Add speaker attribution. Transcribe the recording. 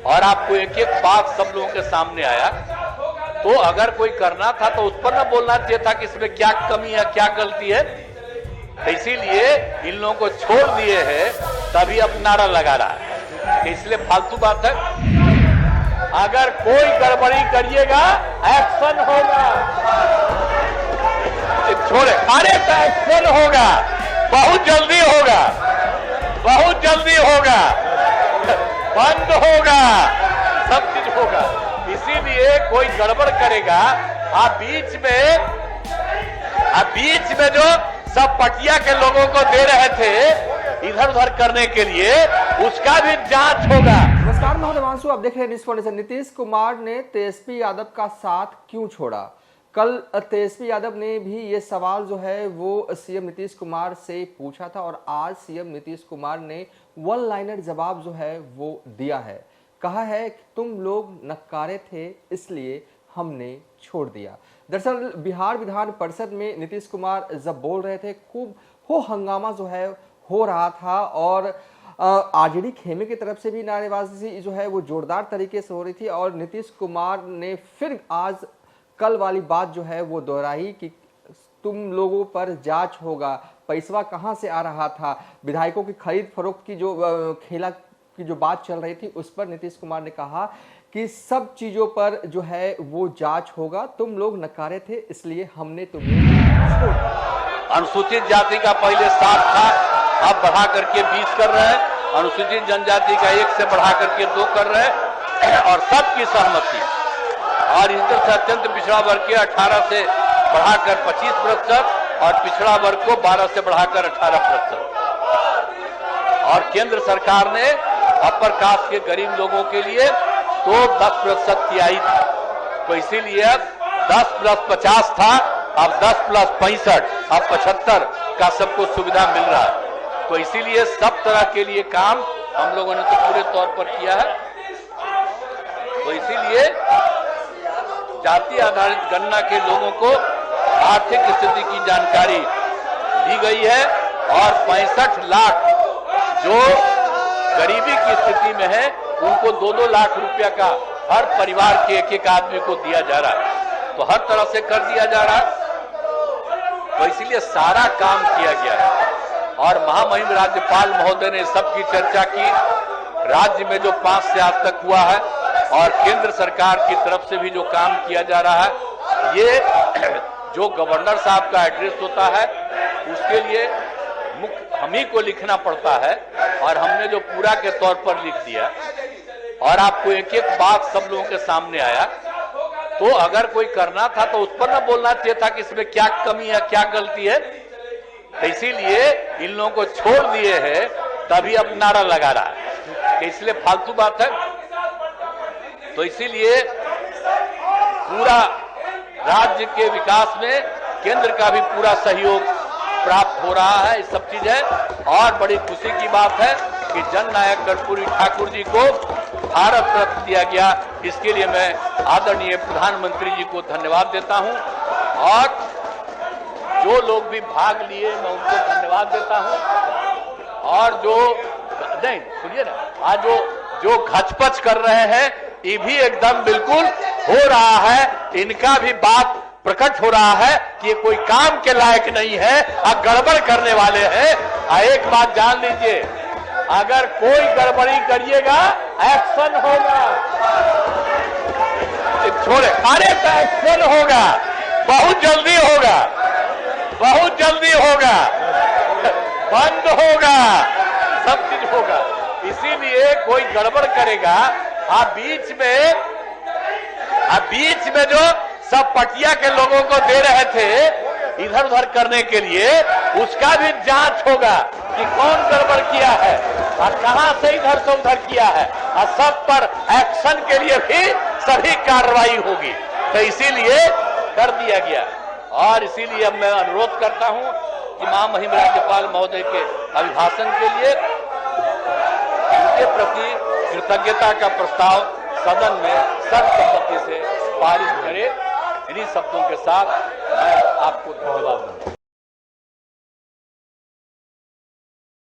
Speaker 1: और आपको एक एक बात सब लोगों के सामने आया। तो अगर कोई करना था तो उस पर ना बोलना चाहिए था कि इसमें क्या कमी है, क्या गलती है। तो इसीलिए इन लोगों को छोड़ दिए हैं, तभी अब नारा लगा रहा है। इसलिए फालतू बात है। अगर कोई गड़बड़ी करिएगा एक्शन होगा। छोड़े, अरे तो एक्शन होगा, बहुत जल्दी होगा, बहुत जल्दी होगा, बंद होगा, सब चीज होगा। इसीलिए कोई गड़बड़ करेगा, आप बीच में जो सब पटिया के लोगों को दे रहे थे इधर उधर करने के लिए, उसका भी जांच होगा।
Speaker 2: नमस्कार, मैं देवांशु, आप देख रहे हैं न्यूज़ फाउंडेशन। नीतीश कुमार ने तेजस्वी यादव का साथ क्यों छोड़ा? कल तेजस्वी यादव ने भी ये सवाल जो है वो सीएम नीतीश कुमार से पूछा था और आज सीएम नीतीश कुमार ने वन लाइनर जवाब जो है वो दिया है। कहा है कि तुम लोग नकारे थे इसलिए हमने छोड़ दिया। दरअसल बिहार विधान परिषद में नीतीश कुमार जब बोल रहे थे, खूब हो हंगामा जो है हो रहा था और आरजेडी खेमे की तरफ से भी नारेबाजी जो है वो जोरदार तरीके से हो रही थी। और नीतीश कुमार ने फिर आज कल वाली बात जो है वो दोहराई कि तुम लोगों पर जांच होगा, पैसा कहां से आ रहा था, विधायकों की खरीद फरोख्त की जो खेला की जो बात चल रही थी उस पर नीतीश कुमार ने कहा कि सब चीजों पर जो है वो जांच होगा, तुम लोग नकारे थे इसलिए हमने तुम्हें छोड़ दिया।
Speaker 1: अनुसूचित जाति का पहले 7 था, अब बढ़ा करके 20 कर रहे हैं। अनुसूचित जनजाति का 1 से बढ़ा करके 2 कर रहे हैं और सबकी सहमति। और इस तरह से अत्यंत पिछड़ा वर्ग के 18 से बढ़ाकर 25% और पिछड़ा वर्ग को 12 से बढ़ाकर 18%। और केंद्र सरकार ने अपर कास्ट के गरीब लोगों के लिए तो 10% की आई थी। तो इसीलिए 10 + 50 था, अब 10 + 65, अब 75 का सबको सुविधा मिल रहा है। तो इसीलिए सब तरह के लिए काम हम लोगों ने तो पूरे तौर पर किया है। तो इसीलिए जाति आधारित गणना के लोगों को आर्थिक स्थिति की जानकारी दी गई है और 65 लाख जो गरीबी की स्थिति में है उनको 2-2 लाख रुपया का हर परिवार के एक आदमी को दिया जा रहा है। तो हर तरह से कर दिया जा रहा है। तो इसीलिए सारा काम किया गया है और महामहिम राज्यपाल महोदय ने सबकी चर्चा की। राज्य में जो 5 से आज तक हुआ है और केंद्र सरकार की तरफ से भी जो काम किया जा रहा है, ये जो गवर्नर साहब का एड्रेस होता है उसके लिए मुख्य हम ही को लिखना पड़ता है और हमने जो पूरा के तौर पर लिख दिया। और आपको एक एक बात सब लोगों के सामने आया। तो अगर कोई करना था तो उस पर ना बोलना चाहिए था कि इसमें क्या कमी है, क्या गलती है। तो इसीलिए इन लोगों को छोड़ दिए हैं, तभी अब नारा लगा रहा है। तो इसलिए फालतू बात है। तो इसीलिए पूरा राज्य के विकास में केंद्र का भी पूरा सहयोग प्राप्त हो रहा है। ये सब चीज है और बड़ी खुशी की बात है कि जननायक कर्पूरी ठाकुर जी को भारत रत्न दिया गया। इसके लिए मैं आदरणीय प्रधानमंत्री जी को धन्यवाद देता हूं और जो लोग भी भाग लिए मैं उनको धन्यवाद देता हूं। और जो नहीं सुनिए ना, आज जो घचपच कर रहे हैं ये भी एकदम बिल्कुल हो रहा है। इनका भी बात प्रकट हो रहा है कि ये कोई काम के लायक नहीं है और गड़बड़ करने वाले हैं। एक बात जान लीजिए, अगर कोई गड़बड़ी करिएगा एक्शन होगा। छोड़े, अरे तो एक्शन होगा, बहुत जल्दी होगा, बहुत जल्दी होगा, बंद होगा, सब चीज होगा। इसीलिए कोई गड़बड़ करेगा, आप बीच में जो सब पटिया के लोगों को दे रहे थे इधर उधर करने के लिए, उसका भी जांच होगा कि कौन गड़बड़ किया है और कहां से इधर से उधर किया है और सब पर एक्शन के लिए भी सभी कार्रवाई होगी। तो इसीलिए कर दिया गया और इसीलिए अब मैं अनुरोध करता हूं कि महामहिम राज्यपाल महोदय के अभिभाषण के लिए उनके प्रति कृतज्ञता का प्रस्ताव सदन में सर्वसम्मति से पारित करे। इन्हीं शब्दों के साथ मैं आपको धन्यवाद दूं।